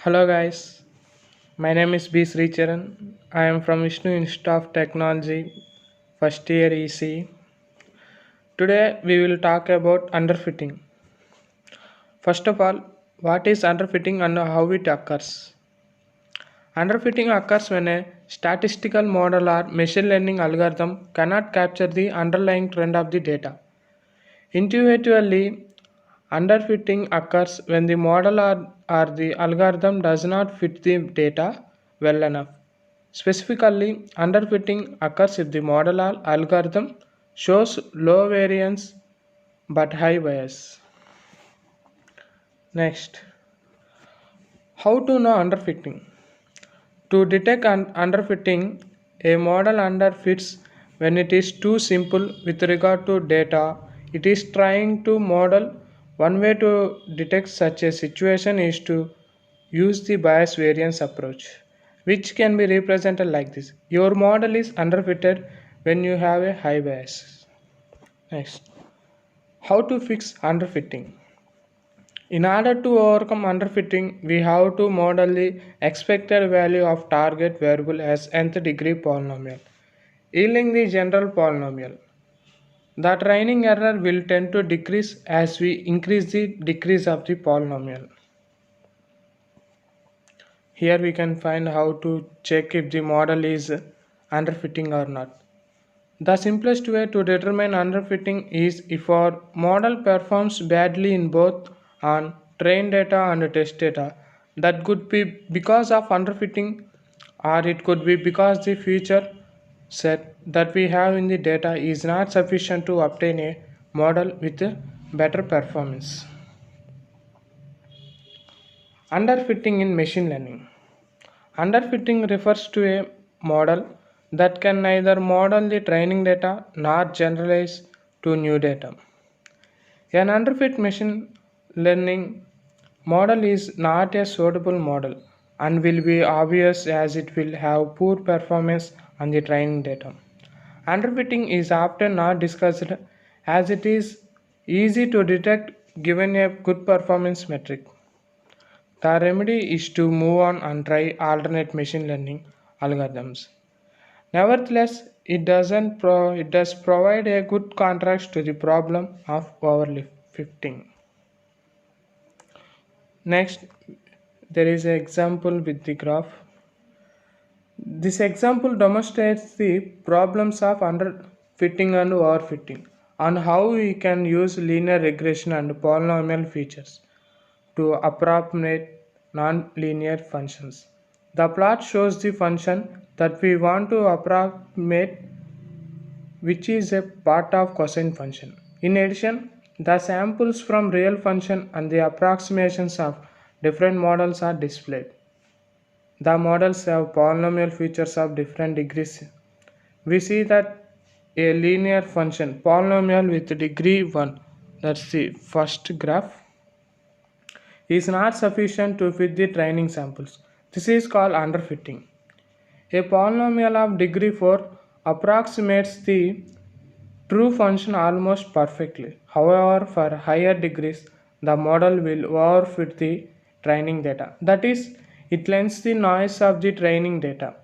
Hello guys, my name is B. Sricharan. I am from Vishnu Institute of Technology, first year EC. Today we will talk about underfitting. First of all, what is underfitting and how it occurs? Underfitting occurs when a statistical model or machine learning algorithm cannot capture the underlying trend of the data. Intuitively, underfitting occurs when the model or the algorithm does not fit the data well enough. Specifically, underfitting occurs if the model or algorithm shows low variance but high bias. Next, how to know underfitting? To detect underfitting, a model underfits when it is too simple with regard to data. It is trying to model. One way to detect such a situation is to use the bias variance approach, which can be represented like this. Your model is underfitted when you have a high bias. Next, how to fix underfitting? In order to overcome underfitting, we have to model the expected value of target variable as nth degree polynomial, yielding the general polynomial. The training error will tend to decrease as we increase the decrease of the polynomial. Here we can find how to check if the model is underfitting or not. The simplest way to determine underfitting is if our model performs badly in both on trained data and test data. That could be because of underfitting, or it could be because the feature set that we have in the data is not sufficient to obtain a model with a better performance. Underfitting in machine learning. Underfitting refers to a model that can neither model the training data nor generalize to new data. An underfit machine learning model is not a suitable model and will be obvious as it will have poor performance on the training data. Underfitting is often not discussed as it is easy to detect given a good performance metric. The remedy is to move on and try alternate machine learning algorithms. Nevertheless, it does provide a good contrast to the problem of overfitting. Next, there is an example with the graph. This example demonstrates the problems of underfitting and overfitting and how we can use linear regression and polynomial features to approximate nonlinear functions. The plot shows the function that we want to approximate, which is a part of cosine function. In addition, the samples from real function and the approximations of different models are displayed. The models have polynomial features of different degrees. We see that a linear function polynomial with degree 1, that's the first graph, is not sufficient to fit the training samples. This is called underfitting. A polynomial of degree 4 approximates the true function almost perfectly. However, for higher degrees, the model will overfit the training data. That is, it lends the noise of the training data.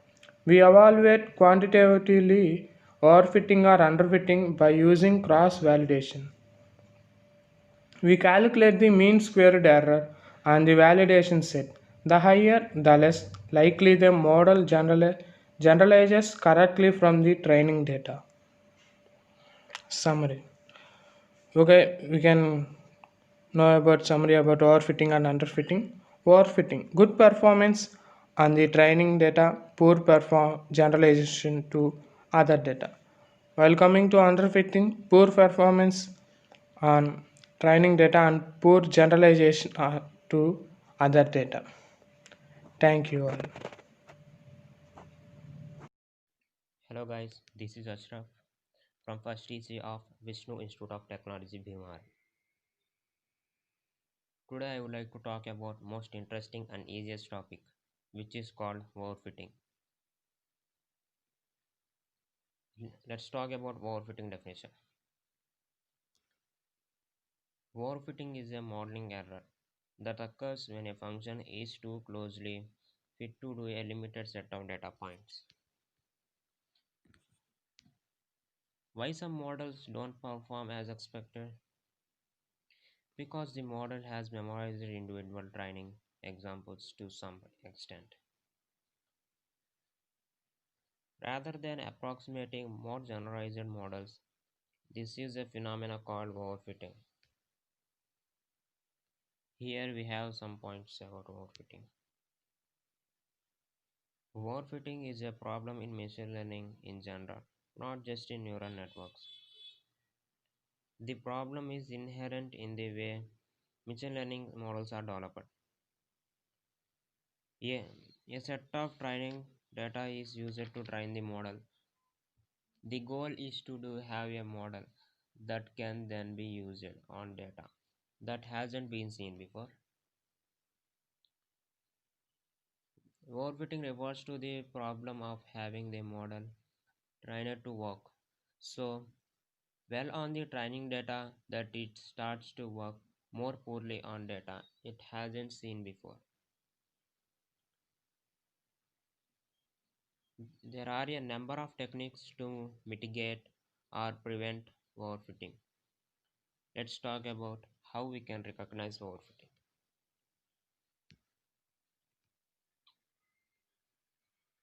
We evaluate quantitatively overfitting or underfitting by using cross validation. We calculate the mean squared error and the validation set. The higher, the less likely the model generalizes correctly from the training data. Summary. Okay, we can know about summary about overfitting and underfitting. Overfitting, good performance on the training data, poor perform generalization to other data. While coming to underfitting, poor performance on training data and poor generalization to other data. Thank you all. Hello guys, this is Ashraf from first EC of Vishnu Institute of Technology Bhimar. Today I would like to talk about most interesting and easiest topic which is called overfitting. Let's talk about overfitting definition. Overfitting is a modeling error that occurs when a function is too closely fit to do a limited set of data points. Why some models don't perform as expected? Because the model has memorized individual training examples to some extent. Rather than approximating more generalized models, this is a phenomenon called overfitting. Here we have some points about overfitting. Overfitting is a problem in machine learning in general, not just in neural networks. The problem is inherent in the way machine learning models are developed. A, a set of training data is used to train the model. The goal is to have a model that can then be used on data that hasn't been seen before. Overfitting refers to the problem of having the model trained to work so well on the training data that it starts to work more poorly on data it hasn't seen before. There are a number of techniques to mitigate or prevent overfitting. Let's talk about how we can recognize overfitting.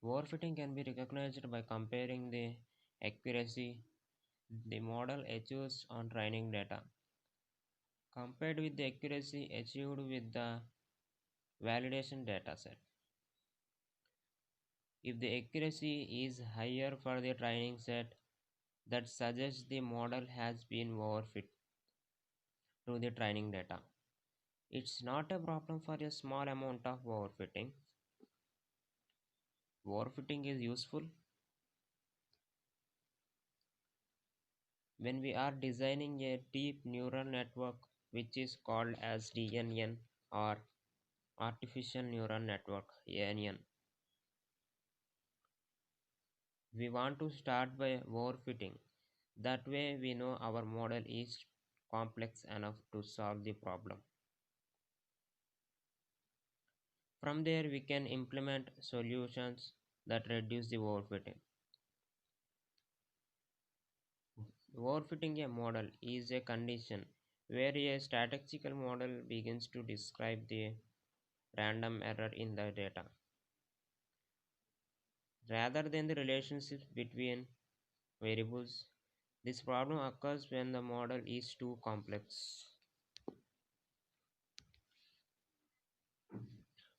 Overfitting can be recognized by comparing the accuracy the model achieves on training data compared with the accuracy achieved with the validation dataset. If the accuracy is higher for the training set, that suggests the model has been overfit to the training data. It's not a problem for a small amount of overfitting. Overfitting is useful when we are designing a deep neural network, which is called as DNN or artificial neural network ANN. We want to start by overfitting. That way we know our model is complex enough to solve the problem. From there we can implement solutions that reduce the overfitting. Overfitting a model is a condition where a statistical model begins to describe the random error in the data rather than the relationships between variables. This problem occurs when the model is too complex.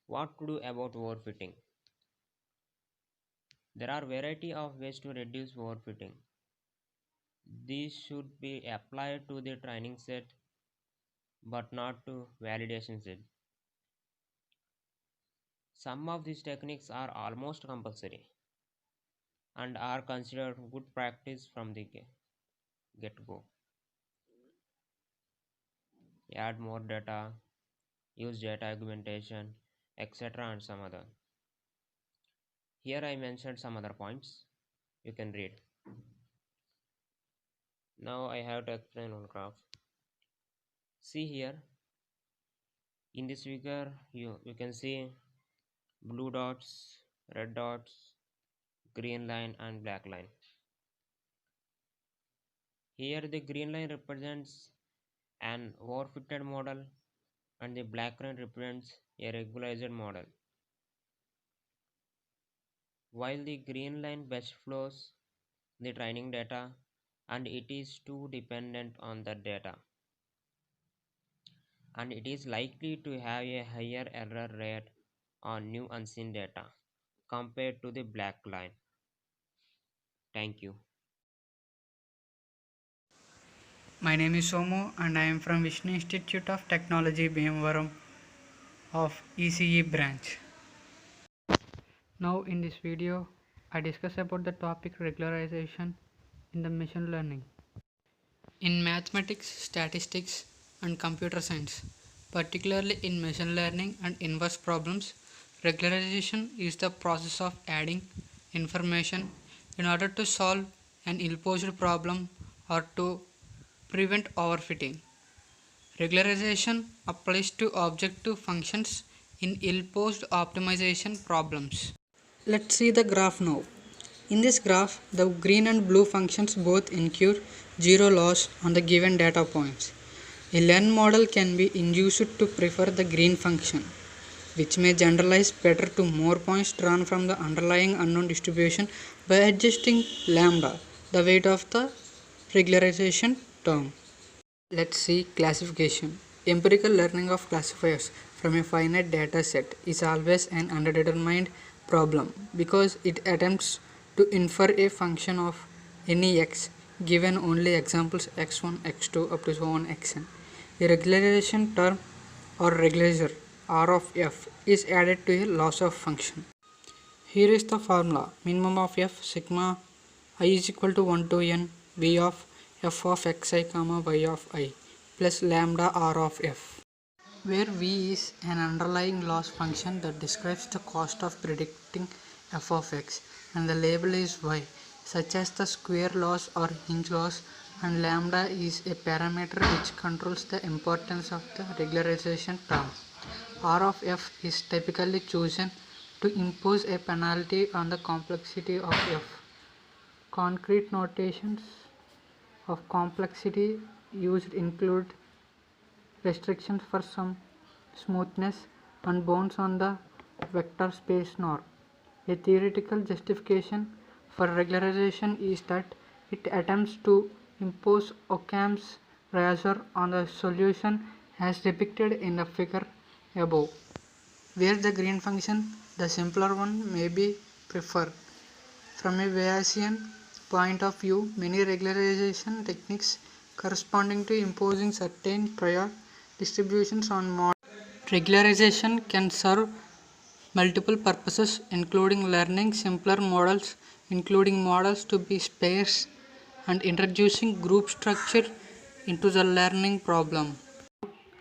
What to do about overfitting? There are variety of ways to reduce overfitting. These should be applied to the training set but not to validation set. Some of these techniques are almost compulsory and are considered good practice from the get-go. Add more data, use data augmentation, etc. and some other. Here I mentioned some other points. You can read. Now I have to explain on graph. See here, in this figure you can see blue dots, red dots, green line and black line. Here the green line represents an overfitted model and the black line represents a regularized model. While the green line best flows the training data and it is too dependent on the data and it is likely to have a higher error rate on new unseen data compared to the black line. Thank you. My name is Somo and I am from Vishnu Institute of Technology, Bhimavaram of ECE branch. Now in this video, I discuss about the topic regularization in the machine learning. In mathematics, statistics and computer science, particularly in machine learning and inverse problems, regularization is the process of adding information in order to solve an ill-posed problem or to prevent overfitting. Regularization applies to objective functions in ill-posed optimization problems. Let's see the graph now. In this graph, the green and blue functions both incur zero loss on the given data points. A learned model can be induced to prefer the green function, which may generalize better to more points drawn from the underlying unknown distribution by adjusting lambda, the weight of the regularization term. Let's see classification. Empirical learning of classifiers from a finite data set is always an underdetermined problem because it attempts to infer a function of any x given only examples x1, x2 up to so on xn. A regularization term or regularizer R of f is added to a loss of function. Here is the formula. Minimum of f sigma I is equal to 1 to n v of f of xi comma y of I plus lambda r of f, where v is an underlying loss function that describes the cost of predicting f of x and the label is y, such as the square loss or hinge loss, and lambda is a parameter which controls the importance of the regularization term. R of f is typically chosen to impose a penalty on the complexity of f. Concrete notations of complexity used include restrictions for some smoothness and bounds on the vector space norm. A theoretical justification for regularization is that it attempts to impose Occam's razor on the solution as depicted in the figure above, where the green function, the simpler one, may be preferred. From a Bayesian point of view, many regularization techniques corresponding to imposing certain prior distributions on models. Regularization can serve multiple purposes, including learning simpler models, including models to be sparse, and introducing group structure into the learning problem.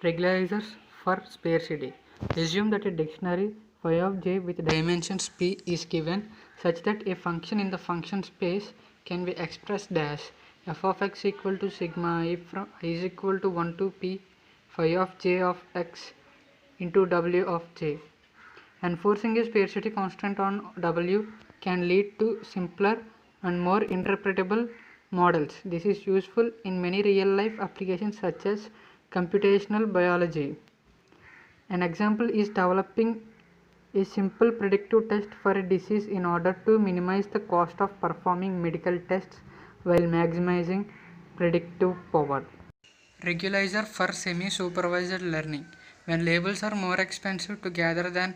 Regularizers for sparsity. Assume that a dictionary phi of j with dimensions p is given such that a function in the function space can be expressed as f of x equal to sigma I from I is equal to 1 to p phi of j of x into w of j. Enforcing a sparsity constant on w can lead to simpler and more interpretable models. This is useful in many real-life applications such as computational biology. An example is developing a simple predictive test for a disease in order to minimize the cost of performing medical tests while maximizing predictive power. Regularizer for semi-supervised learning. When labels are more expensive to gather than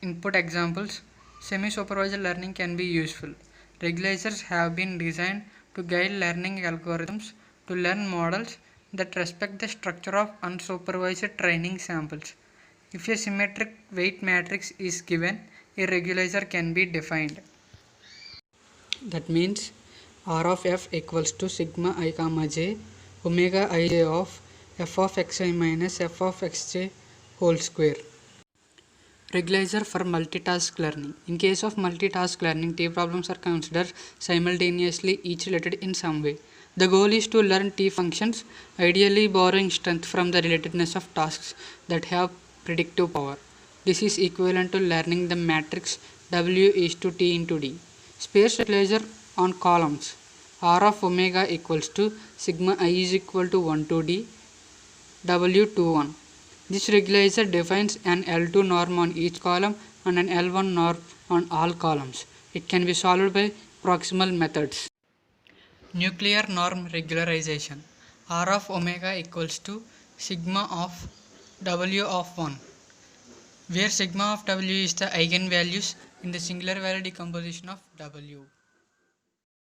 input examples, semi-supervised learning can be useful. Regularizers have been designed to guide learning algorithms to learn models that respect the structure of unsupervised training samples. If a symmetric weight matrix is given, a regularizer can be defined. That means R of f equals to sigma I comma j omega ij of f of xi minus f of xj whole square. Regularizer for multitask learning. In case of multitask learning, t problems are considered simultaneously, each related in some way. The goal is to learn t functions, ideally borrowing strength from the relatedness of tasks that have predictive power. This is equivalent to learning the matrix W is to T into D. Sparse regularizer on columns. R of omega equals to sigma I is equal to 1 to D W to 1. This regularizer defines an L2 norm on each column and an L1 norm on all columns. It can be solved by proximal methods. Nuclear norm regularization. R of omega equals to sigma of W of 1, where sigma of W is the eigenvalues in the singular value decomposition of W.